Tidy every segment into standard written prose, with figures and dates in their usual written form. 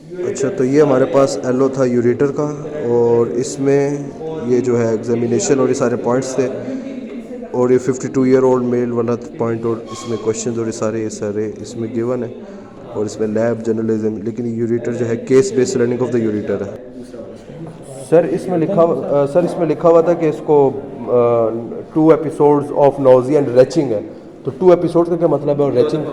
अच्छा, तो ये हमारे पास एलो था यूरेटर का, और इसमें ये जो है एग्जामिनेशन और ये सारे पॉइंट्स थे, और ये 52 ईयर ओल्ड मेल वाला पॉइंट, और इसमें क्वेश्चन और ये सारे इसमें गिवन है, और इसमें लैब जर्नलिज्म, लेकिन यूरेटर जो है case based learning of the ureter है। सर इसमें लिखा हुआ था कि इसको 2 episodes of nosy and reaching है, तो 2 एपिसोड का क्या मतलब है, और रेचिंग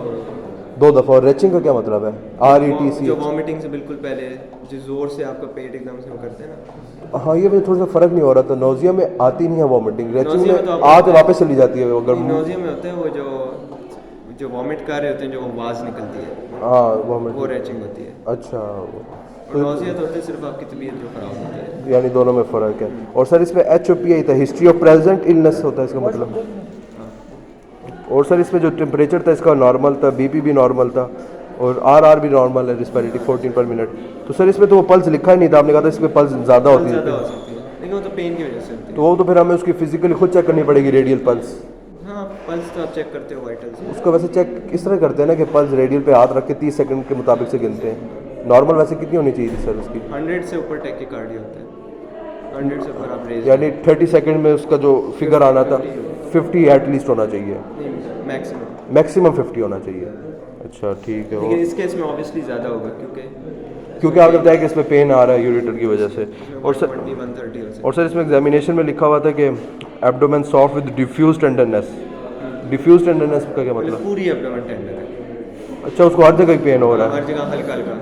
2 दफ़ा, और रेचिंग का क्या मतलब है, RETC? जो वॉमिटिंग से बिल्कुल पहले जो जोर से आपका पेट एकदम से वो करते हैं ना। हाँ, ये मुझे थोड़ा सा फ़र्क नहीं हो रहा था, नोजिया में आती नहीं है वॉमिटिंग, रेचिंग नोजिया में में तो आके वापस चली जाती है अगर नोजिया में होते हैं वो जो वॉमिट कर रहे होते हैं, जो आवाज़ निकलती है, हाँ वॉमिट, वो रेचिंग होती है। अच्छा, और नोजिया तो होते हैं सिर्फ आपकी तबीयत जो खराब होती है। यानी दोनों में फ़र्क है। और सर इसमें HOPI था, हिस्ट्री ऑफ प्रेजेंट इलनेस होता है इसका मतलब। और सर इसमें जो टेम्परेचर था इसका नॉर्मल था, BP भी नॉर्मल था, और RR भी नॉर्मल है, रिस्पिरेटरी 14 पर मिनट। तो सर इसमें तो वो पल्स लिखा ही नहीं था, आपने कहा था इसमें पल्स ज़्यादा होती ज़्यादा है, हो सकती है, लेकिन वो तो पेन की वजह से होती है। तो वो तो फिर हमें उसकी फिजिकली खुद चेक करनी पड़ेगी, रेडियल पल्स। हाँ, पल्स तो आप चेक करते हो वाइटल से। उसको वैसे चेक इस तरह करते हैं ना कि पल्स रेडियल पे हाथ रख के 30 सेकंड के मुताबिक से गिनते हैं, नॉर्मल वैसे कितनी होनी चाहिए थी सर उसकी? 100 से ऊपर टैकीकार्डिया होता है, 100 से ऊपर आप रेज, यानी 30 सेकंड में उसका जो फिगर आना था 50 एटलीस्ट होना चाहिए, मैक्सिमम। मैक्सिमम 50 होना चाहिए। अच्छा ठीक है, लेकिन इस केस में ऑब्वियसली ज़्यादा होगा क्योंकि आपने बताया कि इसमें पेन आ रहा है यूरेटर की वजह से। और सर 130 हो सकता और सर इसमें एग्जामिनेशन में लिखा हुआ था कि abdomen soft with diffuse tenderness, diffuse tenderness का क्या है, मतलब? पूरी एब्डोमेन टेंडर है, अच्छा, उसको हर जगह पेन हो रहा है? हर जगह हल्का हल्का।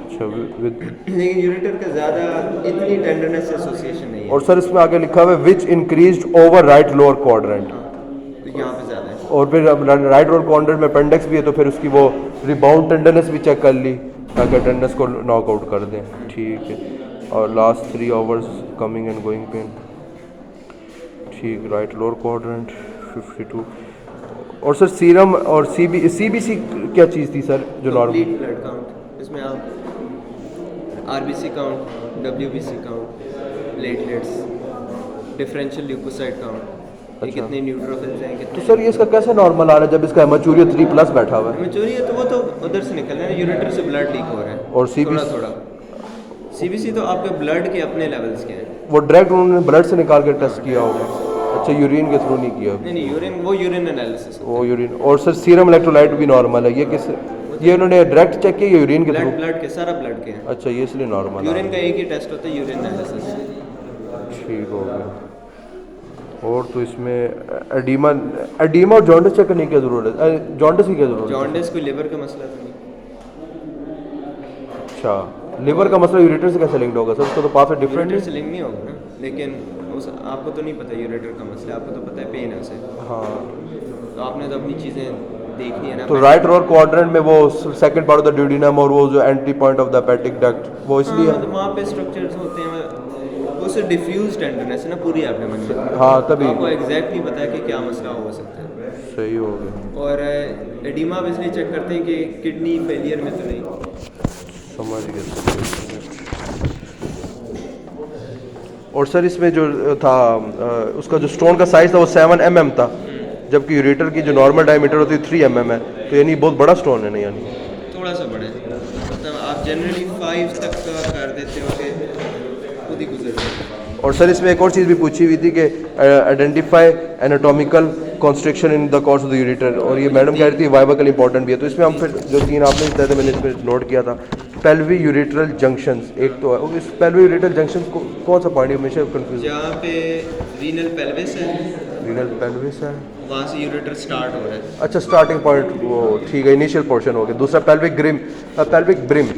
अच्छा, विद, लेकिन यूरेटर का ज़्यादा इतनी टेंडरनेस से एसोसिएशन नहीं है। और सर इसमें आगे लिखा हुआ है which increased over right lower quadrant, तो यहाँ पे ज़्यादा है। और फिर अब राइट लोअर क्वाड्रेंट में अपेंडिक्स भी है, तो फिर उसकी वो रिबाउंड टेंडरनेस भी चेक कर ली ताकि टेंडरनेस को नॉकआउट कर दें। ठीक है, और last 3 hours coming and going pain, ठीक, राइट लोअर क्वाड्रेंट 52। और सर सीरम और CBC क्या चीज़ थी सर जो नॉर्मल? कंप्लीट ब्लड काउंट, इसमें आप RBC count, WBC count, platelets, differential leukocyte count, ये अच्छा। कितने न्यूट्रोफिल्स हैं, तो कितने सर ये इसका कैसे नॉर्मल आ रहा है जब इसका हेमाचूरिया 3+ बैठा हुआ है? मैच्योरी है, तो वो तो उधर से निकल रहा है, यूरेटर से ब्लड लीक हो रहा है, और CBC? थोड़ा थोड़ा। CBC तो आपके ब्लड के अपने लेवल्स के हैं। वो डायरेक्ट उन्होंने ब्लड से निकाल के टेस्ट किया होगा? अच्छा, यूरिन के थ्रू नहीं किया? नहीं, यूरिन, वो यूरिन एनालिसिस, वो यूरिन। और सर सीरम इलेक्ट्रोलाइट भी नॉर्मल है, ये किस, ये उन्होंने डायरेक्ट चेक किया यूरिन के थ्रू? ब्लड के, सारा ब्लड के हैं। अच्छा, ये इसलिए नॉर्मल यूरिन का एक ही टेस्ट होता है, यूरिन एनालिसिस। ठीक हो गया। और तो इसमें एडीमा और जॉन्डिस चेक करने की क्या ज़रूरत है? जॉन्डिस की क्या ज़रूरत है? जॉन्डिस कोई लिवर का मसला तो नहीं। अच्छा, लिवर का मसला यूरेटर से कैसे लिंक्ड होगा सर? उसका तो पाथ डिफरेंट यूरेटर है। से लिंक नहीं होगा ना, लेकिन उस आपको तो नहीं पता यूरेटर का मसला, आपको तो पता है पेन है उसे, हाँ, तो आपने तो अपनी चीज़ें देखनी है ना। तो राइट लोअर क्वाड्रेंट में वो second part of the duodenum और वो जो entry point of the hepatic duct, वो इसलिए हाँ, तो वहाँ पे स्ट्रक्चर्स होते हैं, वो सिर्फ डिफ्यूज टेंडरनेस है ना पूरी एब्डोमेन में। हाँ, तभी आपको एग्जैक्ट नहीं पता है कि क्या मसला हो सकता है। सही हो गया, और एडिमा आप इसलिए चेक करते हैं कि किडनी फेलियर में तो नहीं। समझ गया। और सर इसमें जो था उसका जो स्टोन का साइज था वो 7 mm था, जबकि यूरेटर की जो नॉर्मल डायमीटर होती है 3 mm है, तो यानी बहुत बड़ा स्टोन है ना, यानी थोड़ा सा बड़ा है, मतलब आप जनरली 5 तक का कर देते हो कि खुद ही गुजर जाए। और सर इसमें एक और चीज़ भी पूछी हुई थी कि identify anatomical constriction in the course of the ureter, और ये मैडम कह रही थी वाइवकल इंपॉर्टेंट भी है, तो इसमें हम फिर जो 3 आपने बताया था मैंने इसमें नोट किया था, पेल्वी यूरेटरल जंक्शंस एक तो है, इस पेल्वी यूरेटरल जंक्शंस को कौन सा पॉइंट हमेशा कंफ्यूज? जहाँ पे रीनल पेल्विस है, रीनल पेल्विस है, वहाँ से यूरेटर स्टार्ट हो रहा है। अच्छा, स्टार्टिंग पॉइंट वो ठीक है, इनिशियल पोर्शन हो गया। दूसरा पेल्विक ब्रिम।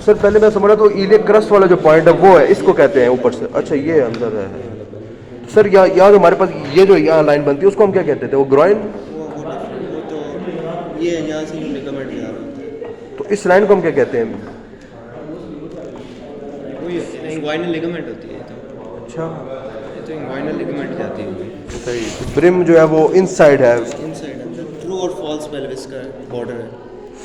सर पहले मैं समझ रहा था इलियक क्रस्ट वाला जो पॉइंट है वो है, इसको कहते हैं ऊपर से, अच्छा ये अंदर है। सर यहाँ जो हमारे पास ये जो यहाँ लाइन बनती है उसको हम क्या कहते थे? वो ग्रॉइन? वो तो ये यहाँ से जो लिगामेंट जा रहा होता है, तो इस लाइन को हम क्या कहते हैं? वही होती है ना, इंग्वाइनल लिगामेंट होती है। तो अच्छा, ये तो इंग्वाइनल लिगामेंट जाती है। सही। ब्रिम जो है वो इनसाइड है, इनसाइड है, ट्रू और फॉल्स पेल्विस का बॉर्डर है।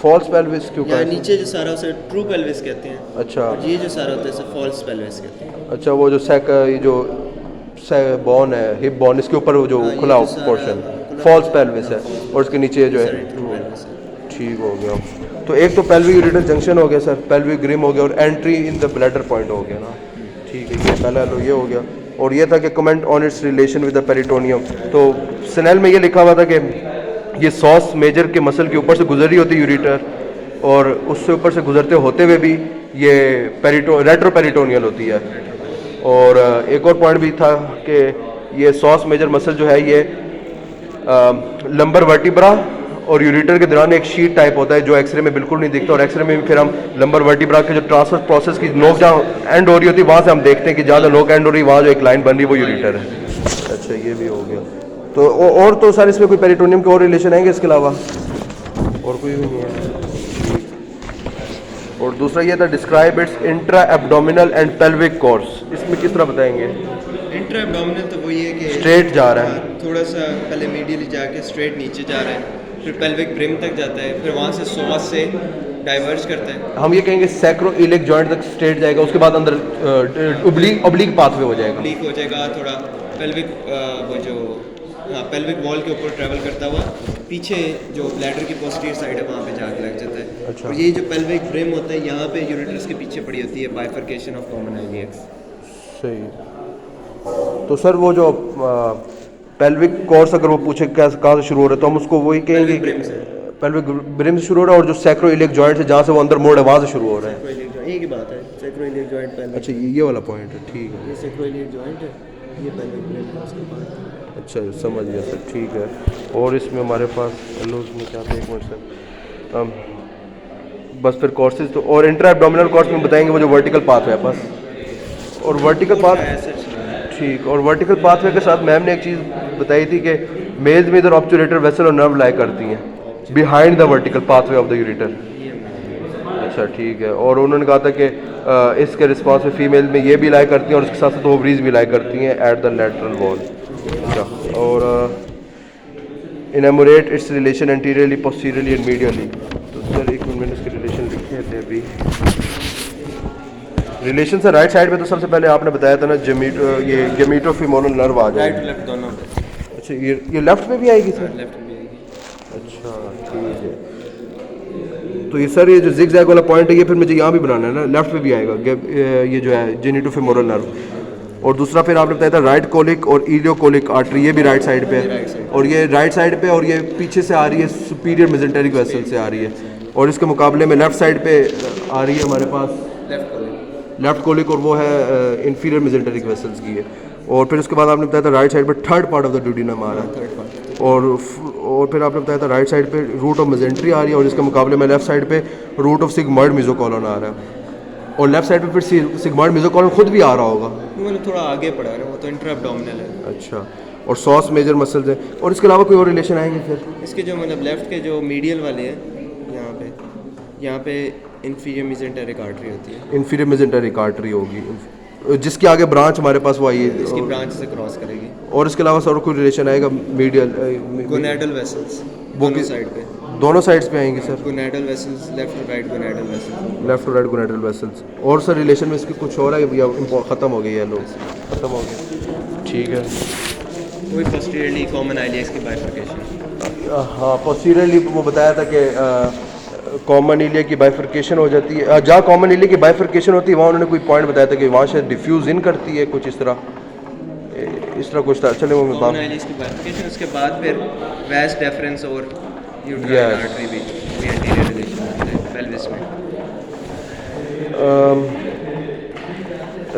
फॉल्स पेल्विस क्यों यहाँ का? नीचे जो सारा उसे ट्रू पेल्विस कहते हैं, अच्छा और ये जो सारा होता है इसे फॉल्स पेल्विस कहते हैं। अच्छा, वो जो ये जो बोन है, हिप बोन, इसके ऊपर वो जो हाँ, ये खुला जो सारा पोर्शन खुला फॉल्स पेल्विस है, और उसके नीचे जो है ट्रू पेल्विस है। ठीक हो गया। तो एक तो पेल्विक यूरेटर जंक्शन हो गया सर, पेल्विक ग्रिम हो गया, और entry in the bladder point हो गया ना। ठीक है, ये पहला लो ये हो गया। और ये था कि comment on it's relation with the peritoneum. तो स्नेल में ये लिखा हुआ था कि ये सॉस मेजर के मसल के ऊपर से गुजर रही होती यूरेटर, और उससे ऊपर से गुजरते होते हुए भी ये रेट्रोपेरिटोनियल होती है। और एक और पॉइंट भी था कि ये सॉस मेजर मसल जो है ये लंबर वर्टिब्रा और यूरेटर के दौरान एक शीट टाइप होता है जो एक्सरे में बिल्कुल नहीं दिखता, और एक्सरे में भी फिर हम लंबर वर्टिब्रा के जो ट्रांसफर प्रोसेस की नोक जहाँ एंड हो रही होती है वहाँ से हम देखते हैं कि जहाँ नोक एंड हो रही है वहाँ जो एक लाइन बन रही है वो यूरेटर है। अच्छा, ये भी हो गया। तो और तो सर इसमें कोई पेरिटोनियम के और रिलेशन आएंगे इसके अलावा? और कोई भी नहीं है। और दूसरा ये था describe it's intra abdominal and pelvic course, इसमें किस तरह बताएंगे? इंट्रा एब्डोमिनल तो वही है कि स्ट्रेट जा रहा है, थोड़ा सा पहले मीडियली जाके स्ट्रेट नीचे जा रहा है, फिर पेल्विक ब्रिम तक जाता है, फिर वहाँ से सॉस से डाइवर्ज करता है। हम ये कहेंगे सैक्रोइलिक जॉइंट तक स्ट्रेट जाएगा, उसके बाद अंदर ऑब्लिक पाथवे हो जाएगा, लीक हो जाएगा थोड़ा पेल्विक वो जो पेल्विक वॉल के ऊपर ट्रैवल करता हुआ पीछे जो ब्लैडर की पोस्टीरियर साइड है वहाँ पे जाके लग जाता है। अच्छा। और ये जो पेल्विक ब्रिम होता है यहाँ पे यूरेटर्स के पीछे पड़ी होती है बाइफर्केशन ऑफ कॉमन आइलिएक्स। सही। तो सर वो जो पेल्विक कोर्स अगर वो पूछे कहाँ से शुरू हो रहा है तो हम उसको वही कहेंगे पेल्विक ब्रिम से शुरू हो रहा है, और जो सैक्रोइलिक जॉइंट है जहाँ से वो अंदर मोड़ है वहाँ से शुरू हो रहा है। एक ही बात है, सैक्रोइलिक जॉइंट पहले। अच्छा, ये वाला पॉइंट है, ठीक है। ये सैक्रोइलिक जॉइंट है, ये पेल्विक ब्रिम है उसके बाद। अच्छा, समझ गया सर, ठीक है। और इसमें हमारे पास हेलो उसमें क्या था, एक मिनट सर, बस फिर कोर्सेज तो, और इंट्रा एब्डोमिनल कोर्स में बताएंगे वो जो वर्टिकल पाथ है बस, और वर्टिकल पाथ, ठीक। और वर्टिकल पाथवे के साथ मैम ने एक चीज़ बताई थी कि मेल्स में इधर ऑब्चुलेटर वेसल और नर्व लाई करती हैं behind the vertical pathway of the ureter. अच्छा, ठीक है। और उन्होंने कहा था कि इसके रिस्पॉन्स में फीमेल में ये भी लाई करती हैं और उसके साथ साथ ओवरीज भी लाई करती हैं एट द लैटरल वॉल। अच्छा, और enumerate its relation anteriorly posteriorly and medially. तो सर एक मिनट, मैंने इसके रिलेशन लिखे थे अभी। रिलेशन से राइट साइड पे तो सबसे पहले आपने बताया था ना ये गेमिटोफिमोरल नर्व आ जाएगा। राइट लेफ्ट दोनों। अच्छा, ये लेफ्ट में भी आएगी सर? लेफ्ट में भी आएगी। अच्छा, ठीक है। तो ये सर ये जो जिगजैग वाला पॉइंट है ये फिर मुझे यहाँ भी बनाना है ना, लेफ्ट में भी आएगा ये जो है जेनिटोफिमोरल नर्व। और दूसरा फिर आपने बताया था राइट कोलिक और इलियोकोलिक आर्टरी, ये भी राइट साइड पे है, और ये राइट साइड पे, और ये पीछे से आ रही है सुपीरियर मेजेंटेरिक वेसल से आ रही है, और इसके मुकाबले में लेफ्ट साइड पे आ रही है हमारे पास लेफ्ट कोलिक, और वो है इंफीरियर मेजेंटेरिक वेसल्स की है। और फिर उसके बाद आपने बताया था राइट साइड पे third part of the duodenum आ रहा है, और फिर आपने बताया था राइट साइड पे रूट ऑफ मेजेंट्री आ रही है, और इसके मुकाबले में लेफ्ट साइड पे रूट ऑफ सिग्मॉइड मेसोकोलन आ रहा है, और लेफ्ट साइड पे फिर सिग्मॉइड मेसोकोलन खुद भी आ रहा होगा। मैंने थोड़ा आगे पढ़ा है, वो तो इंट्रा एब्डोमिनल है। अच्छा, और सॉस मेजर मसल्स हैं, और इसके अलावा कोई और रिलेशन आएंगे फिर? इसके जो मतलब लेफ्ट के जो मीडियल वाले हैं यहाँ पे इंफीरियर मेजेंटेरिक आर्टरी होती है। इंफीरियर मेजेंटेरिक आर्टरी होगी, जिसके आगे ब्रांच हमारे पास वो आई है, इसकी ब्रांच से क्रॉस करेगी। और इसके अलावा सर कोई रिलेशन आएगा मीडियल गोनैडल वेसल्स दोनों साइड पे, दोनों साइड्स पे आएंगे सर? गोनैडल वेसल्स लेफ्ट और राइट गोनैडल वेसल्स, लेफ्ट और राइट गोनैडल वेसल्स। और सर रिलेशन में इसकी कुछ और है या ख़त्म हो गई है? लो ख़त्म हो गया, ठीक है। वही पोस्टीरियरली कॉमन आइलिएक्स की बाइफर्केशन। हाँ, पोस्टीरियरली वो बताया था कि कॉमन इलिया की बाइफर्केशन हो जाती है, जहाँ कॉमन इलिया की बाइफर्केशन होती है वहाँ उन्होंने कोई पॉइंट बताया था कि वहाँ से डिफ्यूज़ इन करती है कुछ इस तरह कुछ था। चले वो कॉमन आइलिएक्स की बाइफर्केशन, उसके बाद फिर वास्ट डिफरेंस और यूट्राइन आर्टरी भी एंटीरियर रिलेशन होता है पेल्विस में।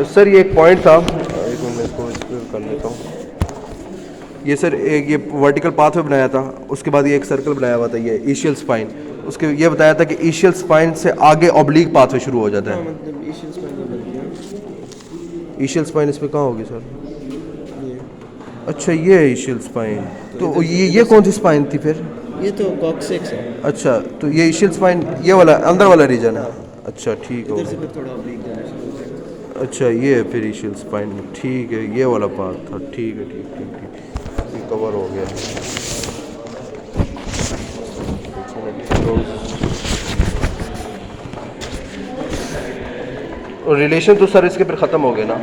सर ये एक पॉइंट था, एक मिनट इसको कर लेता हूँ। ये सर एक ये वर्टिकल पाथवे बनाया था, उसके बाद ये एक सर्कल बनाया हुआ था, ये ईशियल स्पाइन, उसके ये बताया था कि ईशियल स्पाइन से आगे ऑब्लिक पाथवे शुरू हो जाता है। मतलब ईशियल स्पाइन ये बनती है। ईशियल स्पाइन इसमें कहाँ होगी सर? ये अच्छा, ये है ईशियल स्पाइन। तो ये कौन सी स्पाइन थी फिर? ये तो कॉक्सिक्स है। अच्छा, तो ये ईशियल स्पाइन ये वाला अंदर वाला रीजन है। अच्छा, ठीक है। इधर से फिर थोड़ा ऑब्लिक जाना शुरू हो जाएगा। अच्छा, ये है फिर ईशियल स्पाइन, ठीक है, ये वाला पार्ट था, ठीक है, ठीक कवर हो गया। और रिलेशन तो सर इसके फिर ख़त्म हो गए ना?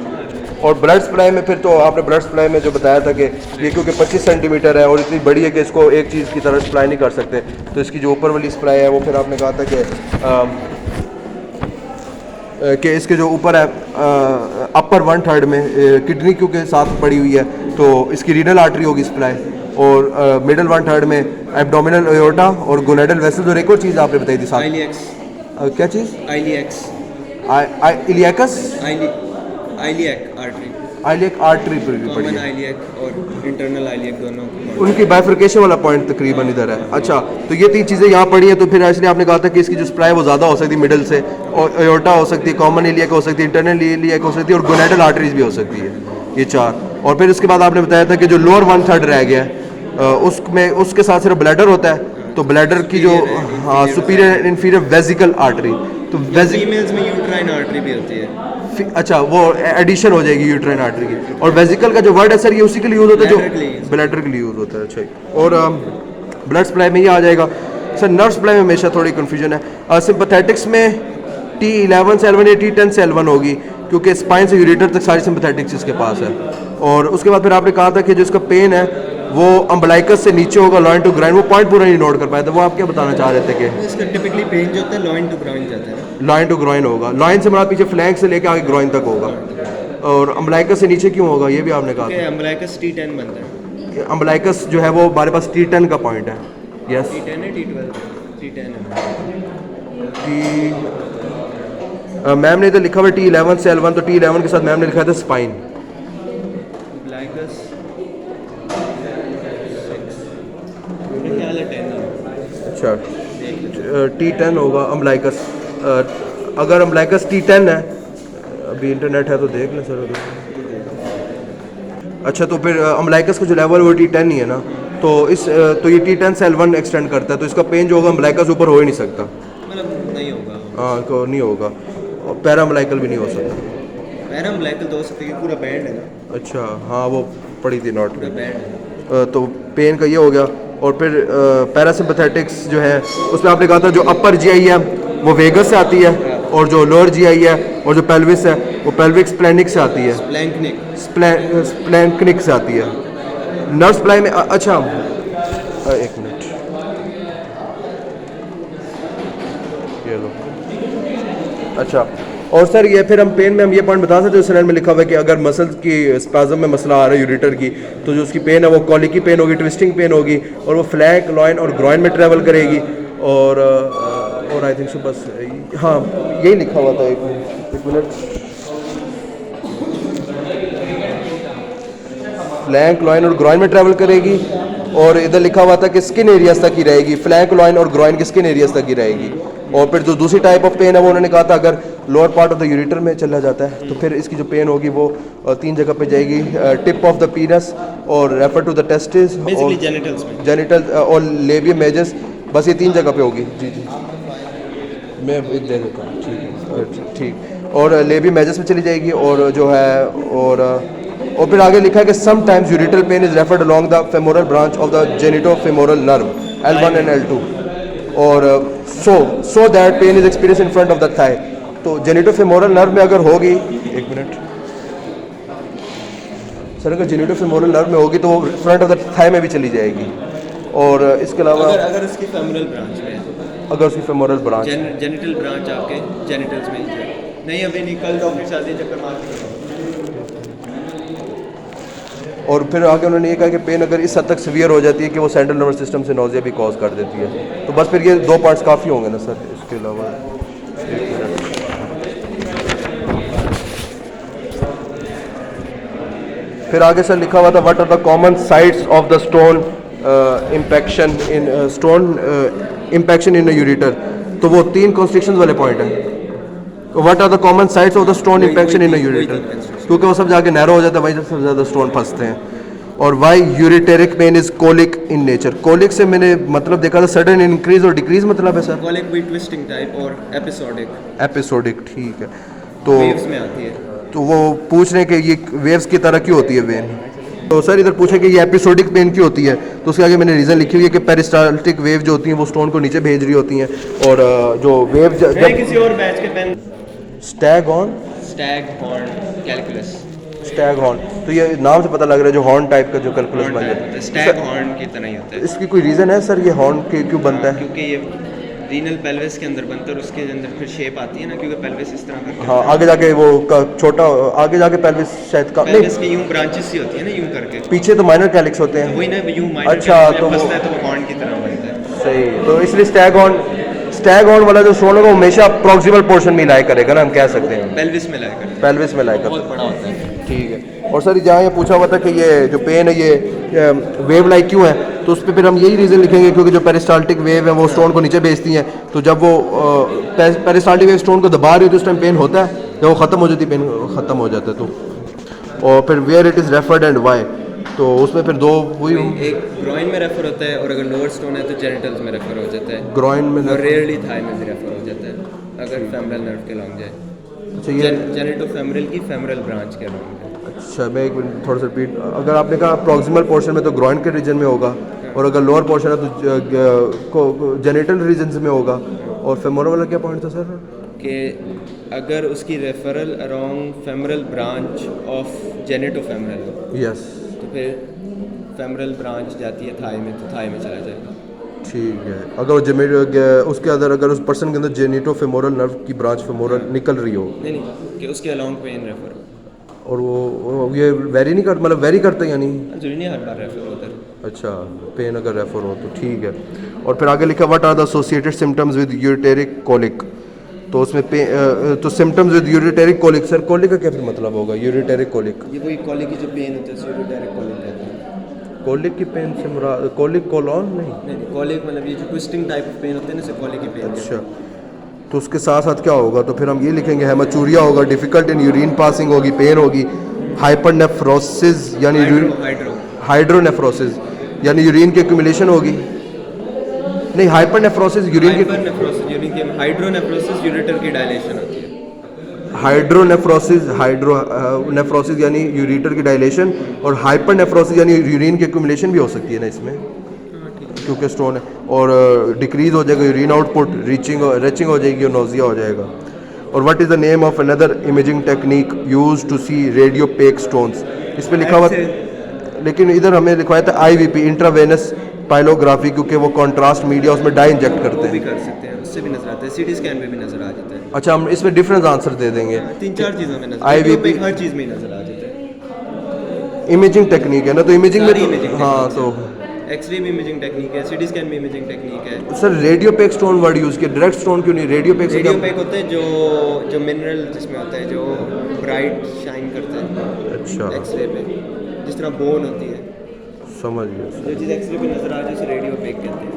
और ब्लड सप्लाई में फिर तो आपने ब्लड सप्लाई में जो बताया था कि ये क्योंकि 25 सेंटीमीटर है और इतनी बड़ी है कि इसको एक चीज़ की तरह सप्लाई नहीं कर सकते, तो इसकी जो ऊपर वाली सप्लाई है वो फिर आपने कहा था कि इसके जो ऊपर है अपर 1/3 में किडनी क्योंकि साथ पड़ी हुई है तो इसकी रीनल आर्टरी होगी सप्लाई, और मिडल 1/3 में एब्डोमिनल एयोर्टा और गोनेडल वेसल्स, और एक और चीज़ आपने बताई थी साथ। आइलियक्स। क्या चीज़? आइलियक्स। इलियकस आइलियक आर्टरी। आइलियक आर्टरी पर भी पड़ी कॉमन है। आइलियक और इंटरनल आइलियक दोनों। उनकी बाइफर्केशन वाला पॉइंट तकरीबन इधर है। अच्छा, तो ये 3 चीज़ें यहाँ पड़ी हैं, तो फिर इसलिए आपने कहा था कि इसकी जो सप्लाई वो ज़्यादा हो सकती है मिडल से, और एयोर्टा हो सकती है, कॉमन इलियक हो सकती है, इंटरनल इलियक हो सकती है, और गोनेडल आर्टरीज भी हो सकती है, ये 4। और फिर उसके बाद आपने बताया था कि जो लोअर 1/3 रह गया है उसमें उसके साथ सिर्फ ब्लैडर होता है, तो ब्लैडर की जो हाँ सुपीरियर इन्फीरियर वेजिकल आर्टरी, तो फीमेल्स में यूट्राइन आर्टरी भी होती है। अच्छा, वो एडिशन हो जाएगी यूट्राइन आर्टरी की। और वेजिकल का जो वर्ड है सर ये उसी के लिए यूज़ होता है जो ब्लैडर के लिए यूज़ होता है। अच्छा, और ब्लड सप्लाई में ये आ जाएगा सर। नर्व सप्लाई में हमेशा थोड़ी कन्फ्यूजन है। सिंपैथेटिक्स में T11 से L1 या T10 से L1 होगी, क्योंकि स्पाइन से यूरेटर तक सारी सिंपैथेटिक्स इसके पास है। और उसके बाद फिर आपने कहा था कि जो इसका पेन है वो अम्बलाइकस से नीचे होगा, लॉइन टू ग्राइन। वो पॉइंट पूरा नहीं नोट कर पाया था, वो आप क्या बताना चाह रहे थे कि इसका टिपिकली पेन जो होता है लॉइन टू ग्राइन जाता है। लॉइन टू ग्राइन होगा, लॉइन से मतलब पीछे फ्लैंक से लेके आगे ग्राइन तक होगा, और अम्बलाइकस से नीचे क्यों होगा ये भी आपने कहा था। अम्बलाइकस T10 बनता है। अम्बलाइकस जो है वो हमारे पास T10 का पॉइंट है। यस, T10 है, T12 T10 है। मैम ने इधर लिखा हुआ T11 से L1, तो T11 के साथ मैम ने लिखा था स्पाइन। अम्बलाइकस 6 मेरे ख्याल है 10 है। अच्छा, T10 होगा अम्बलाइकस। अगर अम्बलाइकस T10 है, अभी इंटरनेट है तो देख लें सर। अच्छा, तो फिर अम्बलाइकस का जो लेवल वो T10 ही है ना, तो तो ये T10 से L1 एक्सटेंड करता है, तो इसका पेन जो होगा अम्बलाइकस ऊपर हो ही नहीं सकता। मतलब नहीं होगा। हाँ, तो नहीं होगा, और पैराम्बलाइकल भी नहीं हो सकता। पैराम्बलाइकल तो हो सकता है कि पूरा बैंड है ना। अच्छा, हाँ वो पड़ी थी नोट पूरा में। बैंड है। तो पेन का ये हो गया। और फिर पैरासिम्पैथेटिक्स जो है उसमें आपने कहा था जो अपर जीआई है वो वेगस से आती है, और जो लोअर जीआई है और जो पेल्विस है वो पेल्विक स्प्लेनिक से आती है, स्प्लैंकनिक से आती है। नर्व सप्लाई में अच्छा, एक मिनट, ये लो। अच्छा, और सर ये फिर हम पेन में हम ये पॉइंट बता सकते हैं, स्लाइड में लिखा हुआ है कि अगर मसल की स्पाज्म में मसला आ रहा है यूरेटर की, तो जो उसकी पेन है वो कॉलिकी पेन होगी, ट्विस्टिंग पेन होगी, और वो फ्लैंक, लॉइन और ग्रॉइन में ट्रैवल करेगी। और आई थिंक सो बस हाँ यही लिखा हुआ था। एक मिनट, फ्लैंक, लॉइन और ग्रॉइन में ट्रैवल करेगी, और इधर लिखा हुआ था कि स्किन एरियाज तक ही रहेगी। फ्लैंक, लॉइन और ग्रॉइन की स्किन एरियाज तक ही रहेगी। और फिर जो दूसरी टाइप ऑफ पेन है वो उन्होंने कहा था अगर lower part of the ureter में चला जाता है तो फिर इसकी जो पेन होगी वो 3 जगह पे जाएगी, टिप ऑफ द पीनस और रेफर टू द टेस्टिस और जेनिटल और लेबियम मेजस, बस ये 3 जगह पे होगी। जी जी, मैं दे देता हूँ, ठीक है, ठीक। और लेबियम मेजस में चली जाएगी, और जो है और फिर आगे लिखा है कि sometimes ureteral pain is referred along the femoral branch of the genitofemoral nerve L1 and L2, और so that pain is experience in front of the thigh. तो जेनिटोफेमोरल नर्व में अगर होगी, एक मिनट सर, अगर जेनिटोफेमोरल नर्व में होगी तो वो फ्रंट ऑफ द थाई में भी चली जाएगी। और इसके अलावा अगर उसकी फेमोरल ब्रांच में है, अगर उसकी फेमोरल ब्रांच जेनिटल ब्रांच आपके जेनिटल्स में है। नहीं अभी नहीं, कल डॉक्टर साथ ही चक्कर मार के। और फिर आगे उन्होंने ये कहा कि पेन अगर इस हद तक सीवियर हो जाती है कि वो सेंट्रल नर्वस सिस्टम से नोजिया भी कॉज कर देती है, तो बस फिर ये 2 पार्ट्स काफ़ी होंगे ना सर। इसके अलावा फिर आगे सर लिखा हुआ था what are the common sites of the stone impaction in ureter, तो वो 3 कॉन्स्ट्रिक्शंस वाले पॉइंट हैं। What are the common sites of the stone impaction in ureter, क्योंकि वो सब जाके नैरो हो जाता है, वहीं सबसे ज़्यादा स्टोन फंसते हैं। और why ureteric pain is colic in nature, colic से मैंने मतलब देखा था सडन इंक्रीज और डिक्रीज मतलब है सर। कोलिक भी ट्विस्टिंग टाइप और एपिसोडिक, ठीक है। तो वेव्स में आती है, तो वो पूछ रहे हैं कि ये वेव्स की तरह क्यों होती है वेन। तो सर इधर पूछे कि ये एपिसोडिक पेन क्यों होती है, तो उसके आगे मैंने रीज़न लिखी हुई है कि पेरिस्टाल्टिक वेव जो होती हैं वो स्टोन को नीचे भेज रही होती हैं, और जो वेव किसी और बैच के pain staghorn calculus staghorn, तो ये नाम से पता लग रहा है जो हॉर्न टाइप का जो कैलकुलस बन जाता है। स्टैग हॉर्न की तरह ही होता है। इसकी कोई रीज़न है सर, ये हॉर्न क्यों बनता है? क्योंकि ये रीनल पेल्विस के अंदर बनता है और उसके अंदर फिर शेप आती है ना, क्योंकि पेल्विस इस तरह करके हाँ, आगे जाके वो छोटा, आगे जाके पेल्विस शायद का नहीं, पेल्विस की यूं ब्रांचेस सी होती है ना यूं करके, पीछे तो माइनर कैलिक्स होते हैं। वही ना यूं माइनर अच्छा, तो वो फंसता है तो वो हॉर्न की तरह बनता है। सही, तो इसलिए स्टैग हॉर्न वाला जो स्टोन होगा वो हमेशा प्रॉक्सिमल पोर्शन में लाया करेगा ना, हम कह सकते हैं पेल्विस में लाया करते पेल्विस में लाया हैं, करता बहुत बड़ा होता है। ठीक है। और सर जहाँ ये पूछा हुआ था कि ये जो पेन है ये वेव लाइक क्यों है, तो उस पर फिर हम यही रीज़न लिखेंगे क्योंकि जो पेरिस्टाल्टिक वेव है वो स्टोन को नीचे भेजती हैं, तो जब वो पेरिस्टाल्टिक वेव स्टोन को दबा रही होती है उस टाइम पेन होता है, जब वो ख़त्म हो जाती है पेन ख़त्म हो जाता है। तो और फिर where it is referred and why, तो उसमें फिर दो हुई, एक ग्रॉइन में रेफर होता है और अगर लोअर स्टोन है तो जेनिटल्स में रेफर हो जाता है, ग्रॉइन में और रेयरली थाई में भी रेफर हो जाता है अगर फेमरल नर्व के लॉन्ग जाए। अच्छा ये जेनिटोफेमरल की फेमरल ब्रांच के लॉन्ग जाए। अच्छा, मैं एक मिनट थोड़ा सा रिपीट, अगर आपने कहा प्रॉक्सिमल पोर्शन में तो ग्रॉइन के रीजन में होगा, और अगर लोअर पोर्शन है तो जेनिटल रीजन में होगा, और फेमोरल वाला क्या पॉइंट था सर? कि अगर उसकी referral around femoral branch of genitofemoral yes, तो फिर फेमरल ब्रांच जाती है थाई में, तो थाई में चला जाएगा। ठीक है। अगर वो उसके अंदर अगर उस पर्सन के अंदर जेनिटो फेमोरल नर्व की ब्रांच फेमोरल निकल रही हो, नहीं कि उसके अलाउंड पेन रेफर हो, और वो ये वेरी नहीं कर, मतलब वेरी करते यानी, जरूरी नहीं हर बार रेफर होता है। अच्छा पेन अगर रेफर हो तो ठीक है। और फिर आगे लिखा what are the associated symptoms with ureteric colic, तो उसमें तो symptoms with ureteric colic, sir colic का क्या फिर मतलब होगा? यूरिटेरिक कोलिक, ये वही कॉलिक की जो पेन होता है उसे यूरिटेरिक कॉलिक कहते हैं। कोलिक की पेन से मुराद कोलिक कोलॉन नहीं? नहीं कॉलिक मतलब ये जो ट्विस्टिंग टाइप ऑफ पेन होते हैं ना, इसे कॉलिक की पेन कहते हैं। अच्छा, तो उसके साथ साथ क्या होगा? तो फिर हम ये लिखेंगे हेमाचूरिया होगा, डिफिकल्ट इन यूरिन पासिंग होगी, पेन होगी, हाइपरनेफ्रोसिस यानी हाइड्रोनेफ्रोसिस यानी यूरिन की एक्यूमुलेशन होगी, नहीं हाइपरनेफ्रोसिस यूरिन की, हाइड्रोनेफ्रोसिस यूरेटर की डायलेशन होती है। हाइड्रोनेफ्रोसिस यानी यूरेटर की डायलेशन, और हाइपरनेफ्रोसिस यानी यूरिन की एक्यूमुलेशन भी हो सकती है ना इसमें, क्योंकि स्टोन है, और डिक्रीज हो जाएगा यूरिन आउटपुट, रेचिंग हो जाएगी और नोजिया हो जाएगा। और what is the name of another imaging technique used to see radiopaque stones, इस पे लिखा हुआ, लेकिन इधर हमें लिखवाया था आईवीपी इंट्रावेनस पाइलोग्राफी, क्योंकि वो कॉन्ट्रास्ट मीडिया उसमें डाई इंजेक्ट करते वो भी हैं। कर सकते हैं, उससे भी नजर आता है, सीटी स्कैन में भी नजर आ जाता है। अच्छा, हम इसमें डिफरेंस आंसर दे देंगे, 3-4 चीज़ों में नजर IVP हर चीज़ में नजर आ जाता है। इमेजिंग टेक्निक है ना, तो इमेजिंग में सारी तो imaging हाँ, techniques तो एक्सरे भी इमेजिंग टेक्निक है, सीटी स्कैन भी इमेजिंग टेक्निक है। Sir radiopaque stone word use किया, डायरेक्ट स्टोन क्यों नहीं? रेडियोपेक से क्या? रेडियोपेक होते हैं जो मिनरल जिसमें होता है, जो ब्राइट शाइन करता है अच्छा, एक्सरे पे, जिस तरह बोन होती है, समझ गया सर। जो चीज़ एक्सरे पे नजर आ जाए उसे रेडियोपेक कहते हैं।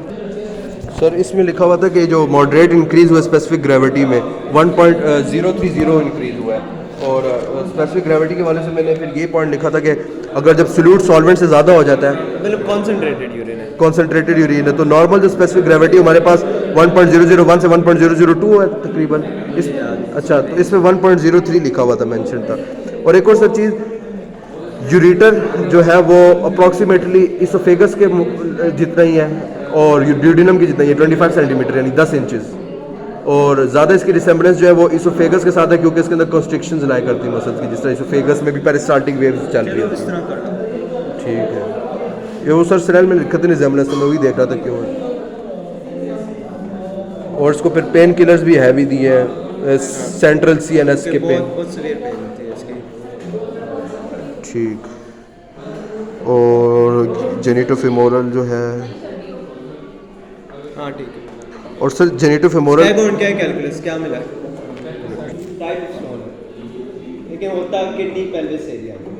सर इसमें लिखा हुआ था कि जो मॉडरेट इंक्रीज हुआ स्पेसिफिक ग्रेविटी में 1.030 इंक्रीज हुआ है, और स्पेसिफिक ग्रेविटी के वाले से मैंने फिर ये पॉइंट लिखा था कि अगर जब सॉल्यूट सॉल्वेंट से ज़्यादा हो जाता है, मतलब कॉन्सेंट्रेटेड यूरिन है, कॉन्सेंट्रेटेड यूरिन है, तो नॉर्मल जो स्पेसिफिक ग्रेविटी हमारे पास 1.001 से 1.002 है तकरीबन इस, अच्छा तो इसमें 1.03 लिखा हुआ था, मेंशन था। और एक और सब चीज़, यूरेटर जो है वो अप्रॉक्सीमेटली इसोफेगस के जितना ही है, और ड्यूडिनम की जितना ही है, 25 सेंटीमीटर यानी 10 इंचेस, और ज़्यादा इसकी रिसेम्बलेंस जो है वो इसोफेगस के साथ है, क्योंकि इसके अंदर कॉन्स्ट्रिक्शंस लाया करती है मसल्स की, जिस तरह इसोफेगस में भी पेरिस्टाल्टिक वेव्स चल रही इस है। तरह करना। ठीक है, ये वो सर सिरेल में लिखा था रिसेम्बलेंस, तो मैं वही देख रहा था क्यों है। और इसको फिर पेन किलर्स भी हैवी दिए हैं, सेंट्रल CNS के पेन, बहुत सीवियर पेन होती है इसकी। ठीक, और जेनिटोफेमोरल जो है, हाँ ठीक है। और सर जेनिटोफेमोरल स्टैग क्या कैलकुलस क्या मिला? टाइप स्टोन, लेकिन होता किडनी पेल्विस एरिया में।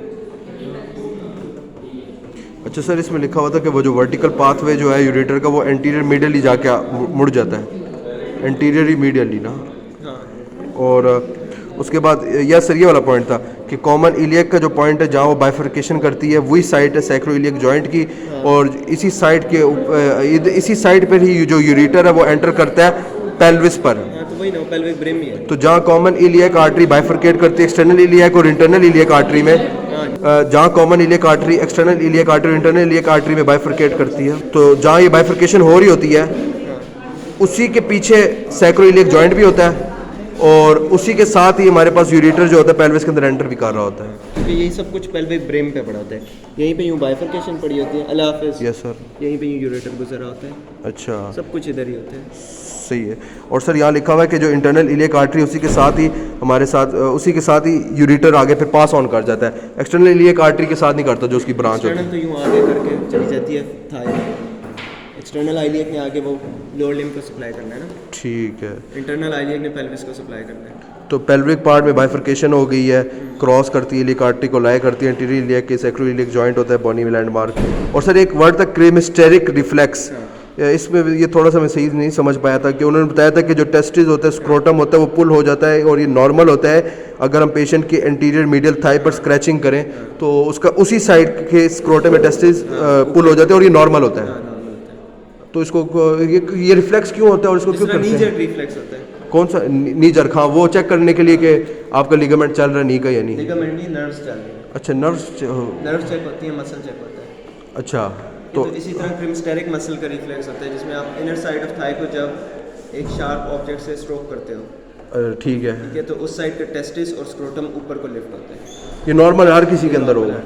अच्छा सर इसमें लिखा हुआ था कि वो जो वर्टिकल पाथवे जो है यूरेटर का, वो एंटीरियर मीडियली जाके मुड़ जाता है, एंटीरियर मीडियली ना। हाँ, और उसके बाद यह सर ये वाला पॉइंट था कि कॉमन इलियक का जो पॉइंट है जहाँ वो बाइफर्केशन करती है, वही साइड है सैक्रो इलियक जॉइंट की, और इसी साइड के इसी साइड पर ही जो यूरेटर है वो एंटर करता है पेल्विस पर। हाँ तो वही ना, पेल्विक ब्रिम ही है। तो जहाँ कॉमन इलियक आर्टरी बाइफर्केट करती है एक्सटर्नल इलियक और इंटरनल इलियक आर्टरी में, जहाँ common iliac artery external iliac artery internal iliac artery में बाइफर्केट करती है, तो जहाँ ये बाइफर्केशन हो रही होती है उसी के पीछे सैक्रो इलियक जॉइंट भी होता है, और उसी के साथ ही हमारे पास यूरेटर जो होता है पेल्विस के अंदर एंटर भी कर रहा होता है। क्योंकि यही सब कुछ पेल्विक ब्रेम पे पड़ा होता है, यहीं पे यूँ बाइफरकेशन पड़ी होती है, अल्लाह हाफिज़, यस सर। यहीं पे यूँ यूरेटर गुजरा होता है, अच्छा, सब कुछ इधर ही होता है। सही है। और सर यहाँ लिखा हुआ है कि जो इंटरनल इलियक आर्टरी उसी के साथ ही हमारे साथ उसी के साथ ही यूरेटर आगे फिर पास ऑन कर जाता है, एक्सटर्नल इलियक आर्टरी के साथ नहीं करता जो उसकी ब्रांच होती है। एक्सटर्नल तो यूँ आगे करके चली जाती है थाई, एक्सटर्नल आइलियक ने आगे वो लोअर लिम्ब को सप्लाई करना है ना, ठीक है। इंटरनल आइलियक ने पेल्विस को सप्लाई करना है। तो पेल्विक पार्ट में बाइफरकेशन हो गई है, क्रॉस करती है इलियक आर्टरी को, लाए करती है एंटीरियर इलियक के सैक्रो इलियक जॉइंट होता है बॉनी लैंडमार्क। और सर एक वर्ड था क्रेमिस्टेरिक रिफ्लेक्स, इसमें ये थोड़ा सा मैं सही नहीं समझ पाया था कि उन्होंने बताया था कि जो टेस्टिस होता है स्क्रोटम होता है वो पुल हो जाता है और ये नॉर्मल होता है अगर हम पेशेंट की एंटीरियर मीडियल थाई पर स्क्रैचिंग करें तो उसका उसी साइड के स्क्रोटम में टेस्टिस पुल हो जाते हैं और ये नॉर्मल होता है। तो इसको ये रिफ्लेक्स क्यों होता है और इसको क्यों करते हैं? रिफ्लेक्स होता है। कौन सा नी जर्क? हाँ, वो चेक करने के लिए कि आपका लिगामेंट चल रहा है नी का या नहीं। लिगामेंट नहीं, नर्व्स चल रही है। अच्छा, नर्व्स चेक होती है, मसल चेक होता है। अच्छा, तो इसी तरह क्रिमस्टेरिक मसल का रिफ्लेक्स होता है जिसमें आप इनर साइड ऑफ थाई को जब एक शार्प ऑब्जेक्ट से स्ट्रोक करते हो, ठीक है, तो उस साइड का टेस्टिस और स्क्रोटम ऊपर को लिफ्ट होता है। ये नॉर्मल हर किसी के अंदर होगा।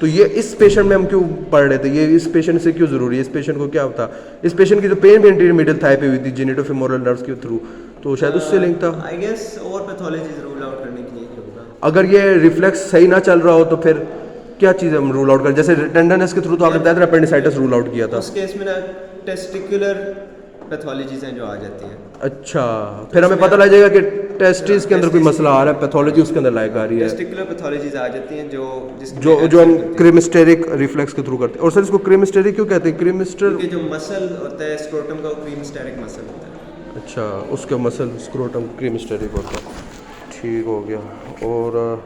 तो ये इस पेशेंट में हम क्यों पढ़ रहे थे, ये इस पेशेंट से क्यों ज़रूरी है? इस पेशेंट को क्या होता? इस पेशेंट की जो पेन भी एंटीरियर मिडिल थाई पे हुई थी जेनिटोफेमोरल नर्व्स के थ्रू, तो शायद उससे लिंक था। आई गेस और पैथोलॉजीज रूल आउट करने के लिए होगा। अगर ये रिफ्लेक्स सही ना चल रहा हो तो फिर क्या चीज़ हम रूल आउट करें? जैसे टेंडरनेस के थ्रू तो आपने बताया था अपेंडिसाइटिस रूल आउट किया था। उस केस में ना टेस्टिकुलर पैथोलॉजीज हैं जो आ जाती हैं। अच्छा, फिर हमें पता लग जाएगा कि टेस्टिस के अंदर कोई मसला आ रहा है, पैथोलॉजी उसके अंदर लायक आ रही है। टेस्टिकुलर पैथोलॉजीज आ जाती हैं जो हम क्रिमिस्टेरिक रिफ्लेक्स के थ्रू करते हैं। और सर इसको क्रिमिस्टेरिक क्यों कहते हैं? क्रिमिस्टर जो मसल होता है स्क्रोटम का, वो क्रिमिस्टेरिक मसल होता है। अच्छा, उसका मसल स्क्रोटम क्रिमिस्टेरिक होता है। ठीक हो गया। और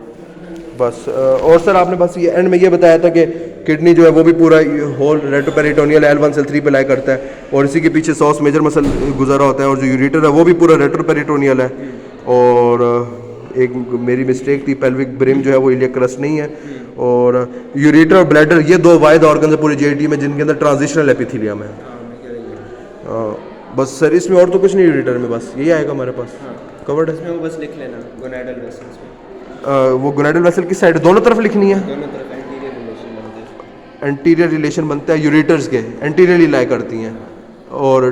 बस और सर आपने बस ये एंड में ये बताया था कि किडनी जो है वो भी पूरा होल रेट्रोपेरिटोनियल L1 सेल 3 पे लाई करता है और इसी के पीछे सॉस मेजर मसल गुजरा होता है और जो यूरेटर है वो भी पूरा रेट्रोपेरिटोनियल है। और एक मेरी मिस्टेक थी, पेल्विक ब्रेम जो है वो इलियक क्रस्ट नहीं है। और यूरेटर और ब्लैडर ये दो वाइड ऑर्गन है पूरे JIT में जिनके अंदर ट्रांजिशनल एपिथेलियम है। बस सर इसमें और तो कुछ नहीं, यूरेटर में बस यही आएगा हमारे पास कवर्ड है। इसमें वो बस लिख लेना गोनाडल वेसल्स में। वो गोनाडल वेसल किस साइड? दोनों तरफ लिखनी है। दोनों तरफ एंटीरियर रिलेशन बनते हैं। एंटीरियर रिलेशन बनता है यूरेटर्स के, एंटीरियरली लाई करती हैं। और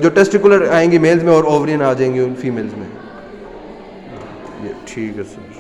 जो टेस्टिकुलर आएंगी मेल्स में और ओवरियन आ जाएंगी फीमेल्स में। ये ठीक है सर।